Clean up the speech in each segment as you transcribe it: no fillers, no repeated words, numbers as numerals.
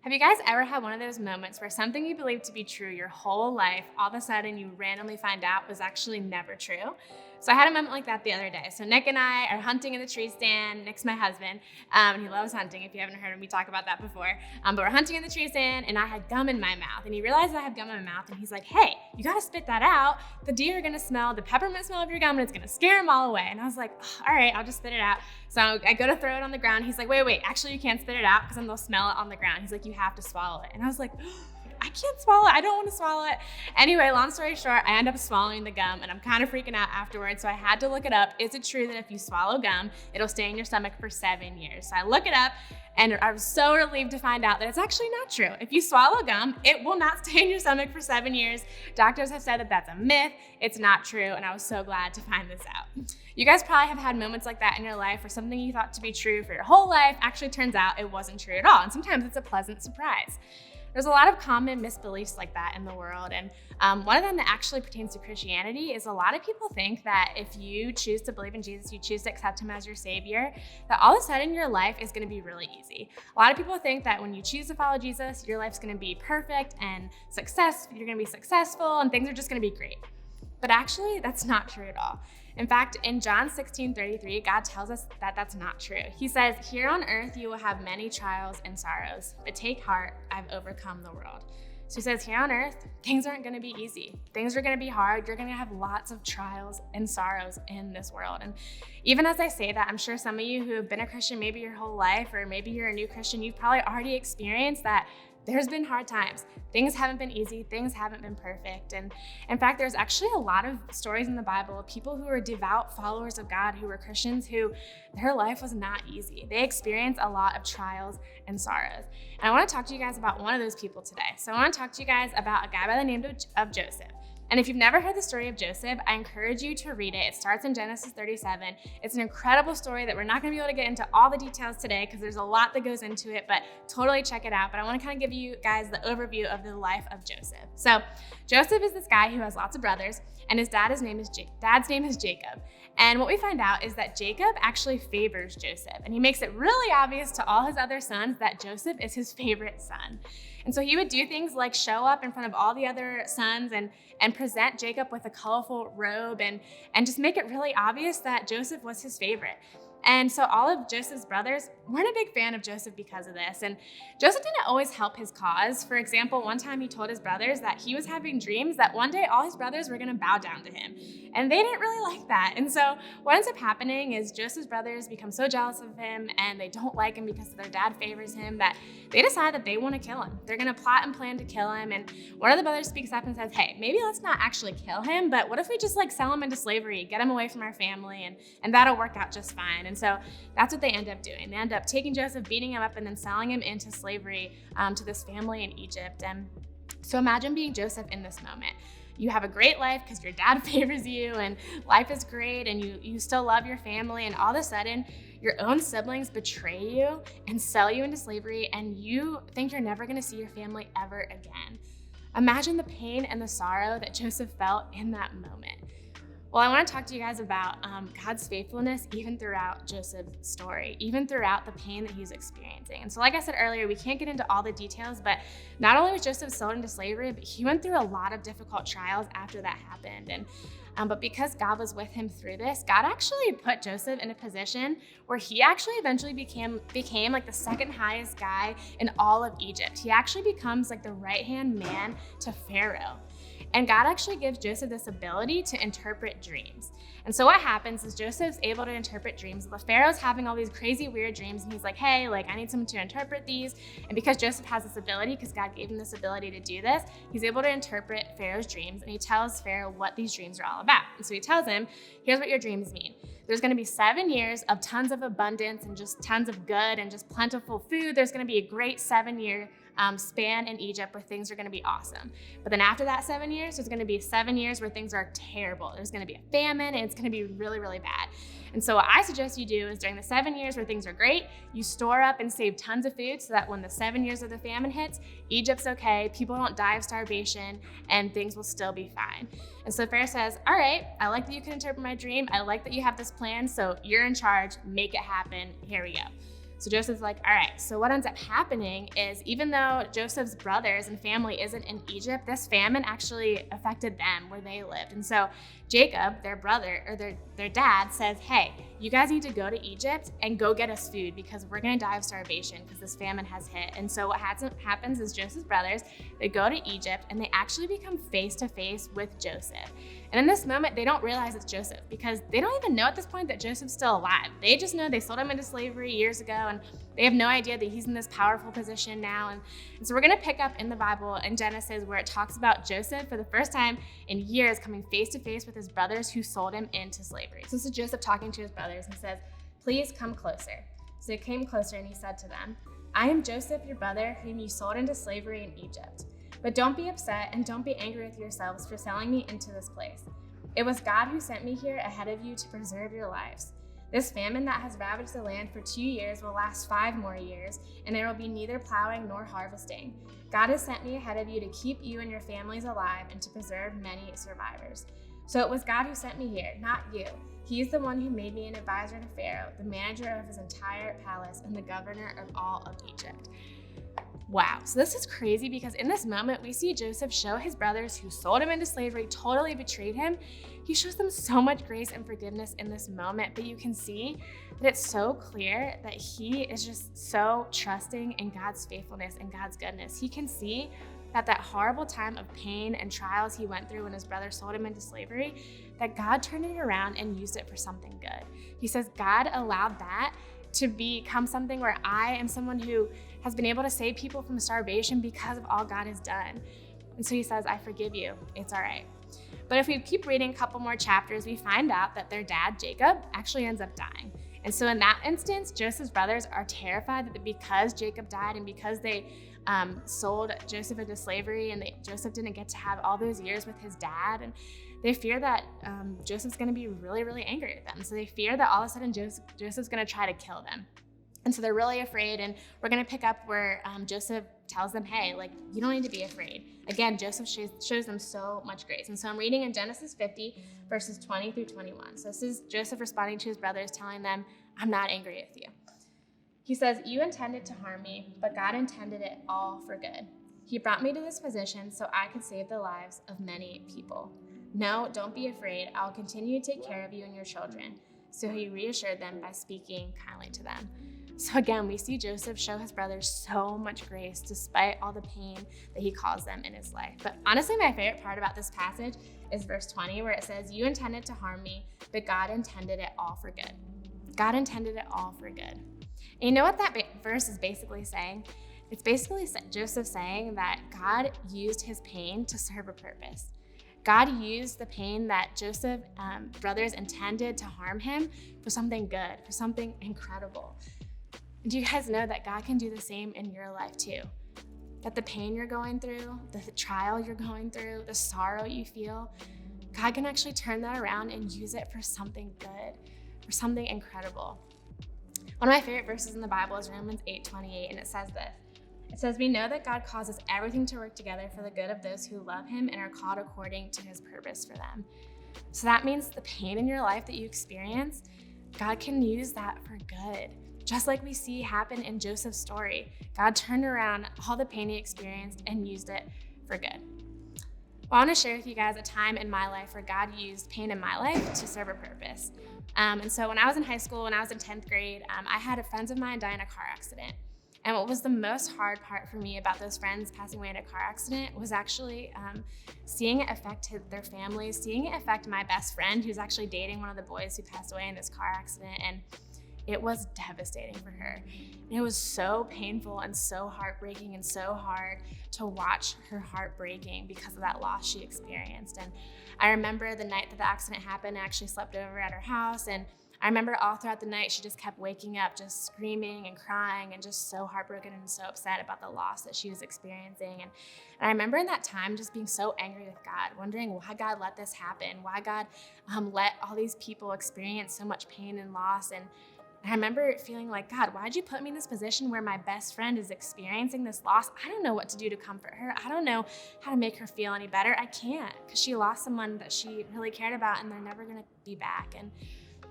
Have you guys ever had one of those moments where something you believed to be true your whole life, all of a sudden you randomly find out was actually never true? So I had a moment like that the other day. So Nick and I are hunting in the tree stand. Nick's my husband. He loves hunting, if you haven't heard me talk about that before. But we're hunting in the tree stand, and I had gum in my mouth. And he realized I have gum in my mouth, and he's like, hey, you gotta spit that out. The deer are gonna smell the peppermint smell of your gum, and it's gonna scare them all away. And I was like, all right, I'll just spit it out. So I go to throw it on the ground. He's like, wait, actually you can't spit it out because then they'll smell it on the ground. He's like, you have to swallow it. And I was like, I can't swallow it. I don't want to swallow it. Anyway, long story short, I end up swallowing the gum, and I'm kind of freaking out afterwards. So I had to look it up. Is it true that if you swallow gum, it'll stay in your stomach for 7 years? So I look it up, and I was so relieved to find out that it's actually not true. If you swallow gum, it will not stay in your stomach for 7 years. Doctors have said that that's a myth. It's not true, and I was so glad to find this out. You guys probably have had moments like that in your life where something you thought to be true for your whole life actually turns out it wasn't true at all, and sometimes it's a pleasant surprise. There's a lot of common misbeliefs like that in the world, and one of them that actually pertains to Christianity is a lot of people think that if you choose to believe in Jesus, you choose to accept him as your savior, that all of a sudden your life is gonna be really easy. A lot of people think that when you choose to follow Jesus, your life's gonna be perfect and you're gonna be successful and things are just gonna be great. But actually, that's not true at all. In fact, in John 16:33, God tells us that that's not true. He says, here on earth, you will have many trials and sorrows, but take heart, I've overcome the world. So he says, here on earth, things aren't gonna be easy. Things are gonna be hard. You're gonna have lots of trials and sorrows in this world. And even as I say that, I'm sure some of you who have been a Christian maybe your whole life, or maybe you're a new Christian, you've probably already experienced that there's been hard times. Things haven't been easy, things haven't been perfect. And in fact, there's actually a lot of stories in the Bible of people who were devout followers of God, who were Christians, who their life was not easy. They experienced a lot of trials and sorrows. And I wanna talk to you guys about one of those people today. So I wanna talk to you guys about a guy by the name of Joseph. And if you've never heard the story of Joseph, I encourage you to read it. It starts in Genesis 37. It's an incredible story that we're not gonna be able to get into all the details today because there's a lot that goes into it, but totally check it out. But I wanna kind of give you guys the overview of the life of Joseph. So Joseph is this guy who has lots of brothers, and his dad's name is Jacob. And what we find out is that Jacob actually favors Joseph, and he makes it really obvious to all his other sons that Joseph is his favorite son. And so he would do things like show up in front of all the other sons and present Jacob with a colorful robe and just make it really obvious that Joseph was his favorite. And so all of Joseph's brothers weren't a big fan of Joseph because of this. And Joseph didn't always help his cause. For example, one time he told his brothers that he was having dreams that one day all his brothers were gonna bow down to him. And they didn't really like that. And so what ends up happening is Joseph's brothers become so jealous of him and they don't like him because their dad favors him that they decide that they wanna kill him. They're gonna plot and plan to kill him. And one of the brothers speaks up and says, hey, maybe let's not actually kill him, but what if we just sell him into slavery, get him away from our family, and that'll work out just fine. And so that's what they end up doing. They end up taking Joseph, beating him up, and then selling him into slavery to this family in Egypt. And so imagine being Joseph in this moment. You have a great life because your dad favors you and life is great and you still love your family, and all of a sudden your own siblings betray you and sell you into slavery and you think you're never gonna see your family ever again. Imagine the pain and the sorrow that Joseph felt in that moment. Well, I want to talk to you guys about God's faithfulness even throughout Joseph's story, even throughout the pain that he's experiencing. And so like I said earlier, we can't get into all the details, but not only was Joseph sold into slavery, but he went through a lot of difficult trials after that happened. And but because God was with him through this, God actually put Joseph in a position where he actually eventually became the second highest guy in all of Egypt. He actually becomes the right-hand man to Pharaoh. And God actually gives Joseph this ability to interpret dreams. And so what happens is Joseph's able to interpret dreams. The Pharaoh's having all these crazy, weird dreams, and he's like, hey, I need someone to interpret these. And because Joseph has this ability, because God gave him this ability to do this, he's able to interpret Pharaoh's dreams, and he tells Pharaoh what these dreams are all about. And so he tells him, here's what your dreams mean. There's gonna be 7 years of tons of abundance and just tons of good and just plentiful food. There's gonna be a great 7-year span in Egypt where things are gonna be awesome. But then after that 7 years, there's gonna be 7 years where things are terrible. There's gonna be a famine and it's gonna be really, really bad. And so what I suggest you do is during the 7 years where things are great, you store up and save tons of food so that when the 7 years of the famine hits, Egypt's okay, people don't die of starvation, and things will still be fine. And so Pharaoh says, all right, I like that you can interpret my dream. I like that you have this plan, so you're in charge, make it happen, here we go. So Joseph's like, all right, so what ends up happening is even though Joseph's brothers and family isn't in Egypt, this famine actually affected them where they lived. And so Jacob, their brother, or their dad says, hey, you guys need to go to Egypt and go get us food because we're gonna die of starvation because this famine has hit. And so what happens is Joseph's brothers, they go to Egypt and they actually become face to face with Joseph. And in this moment, they don't realize it's Joseph because they don't even know at this point that Joseph's still alive. They just know they sold him into slavery years ago, and they have no idea that he's in this powerful position now. And so we're gonna pick up in the Bible in Genesis where it talks about Joseph for the first time in years coming face to face with his brothers who sold him into slavery. So this is Joseph talking to his brothers and he says, please come closer. So they came closer and he said to them, I am Joseph, your brother, whom you sold into slavery in Egypt. But don't be upset and don't be angry with yourselves for selling me into this place. It was God who sent me here ahead of you to preserve your lives. This famine that has ravaged the land for 2 years will last 5 more years, and there will be neither plowing nor harvesting. God has sent me ahead of you to keep you and your families alive and to preserve many survivors. So it was God who sent me here, not you. He is the one who made me an advisor to Pharaoh, the manager of his entire palace, and the governor of all of Egypt. Wow, so this is crazy because in this moment, we see Joseph show his brothers who sold him into slavery, totally betrayed him. He shows them so much grace and forgiveness in this moment, but you can see that it's so clear that he is just so trusting in God's faithfulness and God's goodness. He can see that horrible time of pain and trials he went through when his brother sold him into slavery, that God turned it around and used it for something good. He says, God allowed that to become something where I am someone who has been able to save people from starvation because of all God has done. And so he says, I forgive you, it's all right. But if we keep reading a couple more chapters, we find out that their dad, Jacob, actually ends up dying. And so in that instance, Joseph's brothers are terrified that because Jacob died and because they sold Joseph into slavery and Joseph didn't get to have all those years with his dad, and they fear that Joseph's gonna be really, really angry at them. So they fear that all of a sudden Joseph's gonna try to kill them. And so they're really afraid, and we're gonna pick up where Joseph tells them, hey, like, you don't need to be afraid. Again, Joseph shows them so much grace. And so I'm reading in Genesis 50, verses 20 through 21. So this is Joseph responding to his brothers, telling them, I'm not angry with you. He says, you intended to harm me, but God intended it all for good. He brought me to this position so I could save the lives of many people. No, don't be afraid. I'll continue to take care of you and your children. So he reassured them by speaking kindly to them. So again, we see Joseph show his brothers so much grace despite all the pain that he caused them in his life. But honestly, my favorite part about this passage is verse 20, where it says, you intended to harm me, but God intended it all for good. God intended it all for good. And you know what that verse is basically saying? It's basically Joseph saying that God used his pain to serve a purpose. God used the pain that Joseph's brothers intended to harm him for something good, for something incredible. Do you guys know that God can do the same in your life too? That the pain you're going through, the trial you're going through, the sorrow you feel, God can actually turn that around and use it for something good, for something incredible. One of my favorite verses in the Bible is Romans 8:28, and it says this. It says, we know that God causes everything to work together for the good of those who love him and are called according to his purpose for them. So that means the pain in your life that you experience, God can use that for good. Just like we see happen in Joseph's story, God turned around all the pain he experienced and used it for good. Well, I want to share with you guys a time in my life where God used pain in my life to serve a purpose. And so when I was in high school, when I was in 10th grade, I had friends of mine die in a car accident. And what was the most hard part for me about those friends passing away in a car accident was actually seeing it affect their families, seeing it affect my best friend who's actually dating one of the boys who passed away in this car accident. And it was devastating for her. And it was so painful and so heartbreaking and so hard to watch her heart breaking because of that loss she experienced. And I remember the night that the accident happened, I actually slept over at her house, and I remember all throughout the night, she just kept waking up, just screaming and crying and just so heartbroken and so upset about the loss that she was experiencing. And I remember in that time just being so angry with God, wondering why God let this happen, why God let all these people experience so much pain and loss. And I remember feeling like, God, why'd you put me in this position where my best friend is experiencing this loss? I don't know what to do to comfort her. I don't know how to make her feel any better. I can't, because she lost someone that she really cared about and they're never gonna be back. And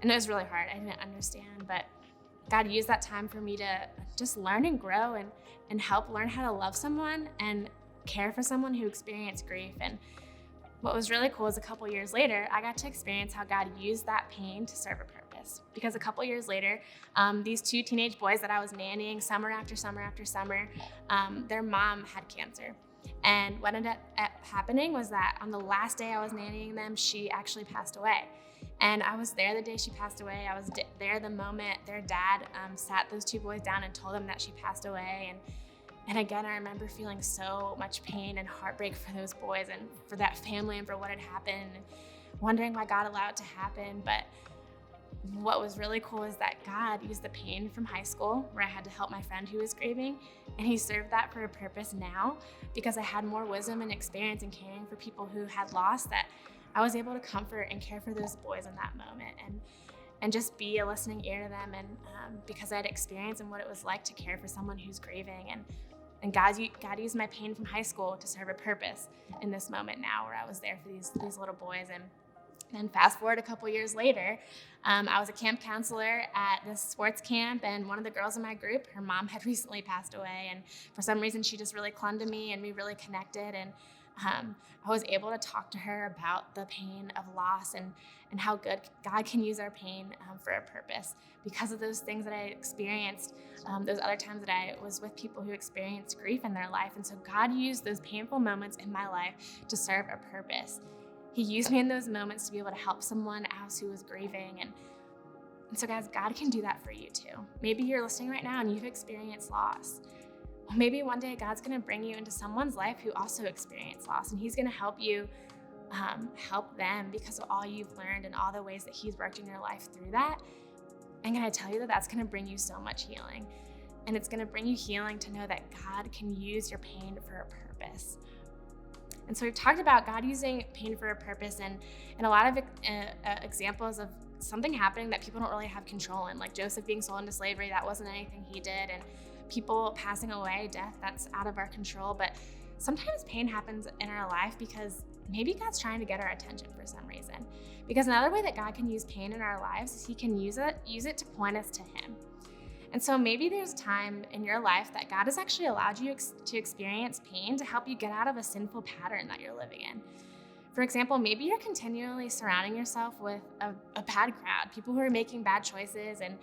it was really hard. I didn't understand, but God used that time for me to just learn and grow and help learn how to love someone and care for someone who experienced grief. And what was really cool is a couple years later, I got to experience how God used that pain to serve a purpose. Because a couple years later, these two teenage boys that I was nannying summer after summer after summer, their mom had cancer. And what ended up happening was that on the last day I was nannying them, she actually passed away. And I was there the day she passed away. I was there the moment their dad sat those two boys down and told them that she passed away. And again, I remember feeling so much pain and heartbreak for those boys and for that family and for what had happened, and wondering why God allowed it to happen. But what was really cool is that God used the pain from high school, where I had to help my friend who was grieving, and he served that for a purpose now, because I had more wisdom and experience in caring for people who had lost, that I was able to comfort and care for those boys in that moment and just be a listening ear to them. And because I had experience in what it was like to care for someone who's grieving. And God used my pain from high school to serve a purpose in this moment now, where I was there for these little boys. And then fast forward a couple years later, I was a camp counselor at this sports camp, and one of the girls in my group, her mom had recently passed away, and for some reason she just really clung to me and we really connected. And I was able to talk to her about the pain of loss and how good God can use our pain for a purpose. Because of those things that I experienced, those other times that I was with people who experienced grief in their life. And so God used those painful moments in my life to serve a purpose. He used me in those moments to be able to help someone else who was grieving. And so guys, God can do that for you too. Maybe you're listening right now and you've experienced loss. Well, maybe one day God's gonna bring you into someone's life who also experienced loss, and he's gonna help you help them because of all you've learned and all the ways that he's worked in your life through that. And can I tell you that that's gonna bring you so much healing. And it's gonna bring you healing to know that God can use your pain for a purpose. And so we've talked about God using pain for a purpose, and a lot of examples of something happening that people don't really have control in, like Joseph being sold into slavery. That wasn't anything he did. And people passing away, death, that's out of our control. But sometimes pain happens in our life because maybe God's trying to get our attention for some reason. Because another way that God can use pain in our lives is he can use it to point us to him. And so maybe there's a time in your life that God has actually allowed you to experience pain to help you get out of a sinful pattern that you're living in. For example, maybe you're continually surrounding yourself with a bad crowd, people who are making bad choices, and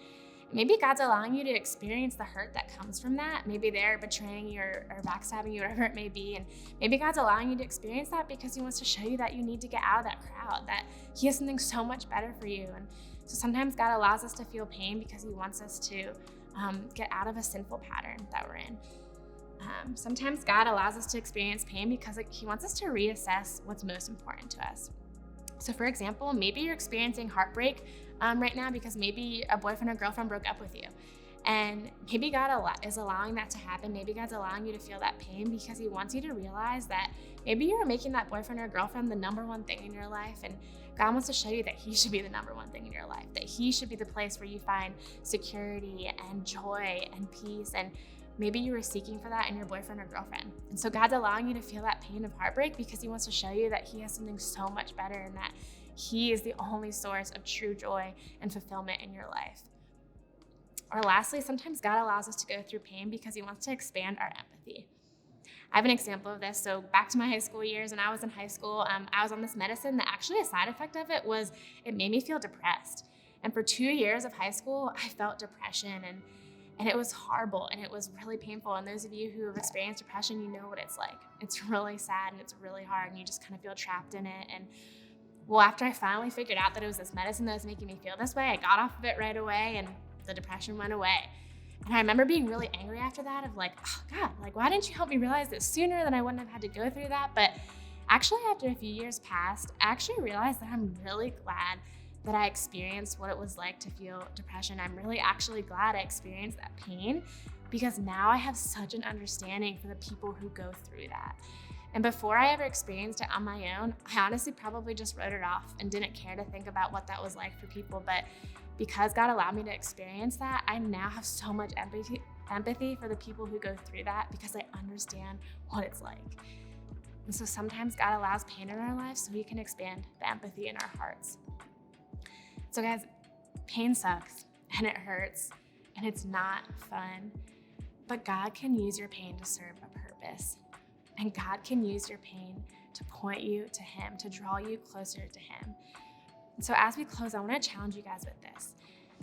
maybe God's allowing you to experience the hurt that comes from that. Maybe they're betraying you or backstabbing you, whatever it may be. And maybe God's allowing you to experience that because he wants to show you that you need to get out of that crowd, that he has something so much better for you. And so sometimes God allows us to feel pain because he wants us to get out of a sinful pattern that we're in. Sometimes God allows us to experience pain because he wants us to reassess what's most important to us. So for example, maybe you're experiencing heartbreak right now because maybe a boyfriend or girlfriend broke up with you. And maybe God is allowing that to happen. Maybe God's allowing you to feel that pain because he wants you to realize that maybe you're making that boyfriend or girlfriend the number one thing in your life. And God wants to show you that he should be the number one thing in your life, that he should be the place where you find security and joy and peace. And maybe you were seeking for that in your boyfriend or girlfriend. And so God's allowing you to feel that pain of heartbreak because he wants to show you that he has something so much better, and that he is the only source of true joy and fulfillment in your life. Or lastly, sometimes God allows us to go through pain because he wants to expand our empathy. I have an example of this. So back to my high school years, when I was in high school, I was on this medicine that actually a side effect of it was it made me feel depressed. And for 2 years of high school, I felt depression, and it was horrible and it was really painful. And those of you who have experienced depression, you know what it's like. It's really sad and it's really hard, and you just kind of feel trapped in it. And well, after I finally figured out that it was this medicine that was making me feel this way, I got off of it right away and the depression went away. And I remember being really angry after that, of like, oh God, like, why didn't you help me realize this sooner? Then I wouldn't have had to go through that. But actually, after a few years passed, I actually realized that I'm really glad that I experienced what it was like to feel depression. I'm really actually glad I experienced that pain, because now I have such an understanding for the people who go through that. And before I ever experienced it on my own, I honestly probably just wrote it off and didn't care to think about what that was like for people. But because God allowed me to experience that, I now have so much empathy for the people who go through that, because I understand what it's like. And so sometimes God allows pain in our lives so he can expand the empathy in our hearts. So guys, pain sucks and it hurts, and it's not fun. But God can use your pain to serve a purpose. And God can use your pain to point you to Him, to draw you closer to Him. And so as we close, I want to challenge you guys with this.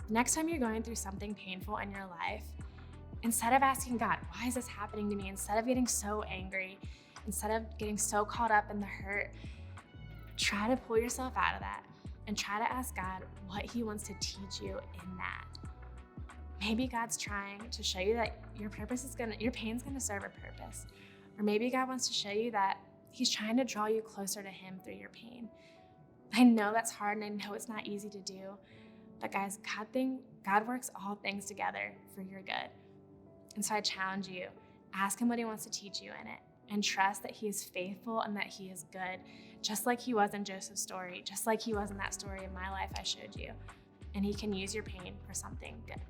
Next time you're going through something painful in your life, instead of asking God, why is this happening to me? Instead of getting so angry, instead of getting so caught up in the hurt, try to pull yourself out of that and try to ask God what He wants to teach you in that. Maybe God's trying to show you that your pain's gonna serve a purpose. Or maybe God wants to show you that He's trying to draw you closer to Him through your pain. I know that's hard and I know it's not easy to do, but guys, God works all things together for your good. And so I challenge you, ask Him what He wants to teach you in it, and trust that He is faithful and that He is good, just like He was in Joseph's story, just like He was in that story in my life I showed you. And He can use your pain for something good.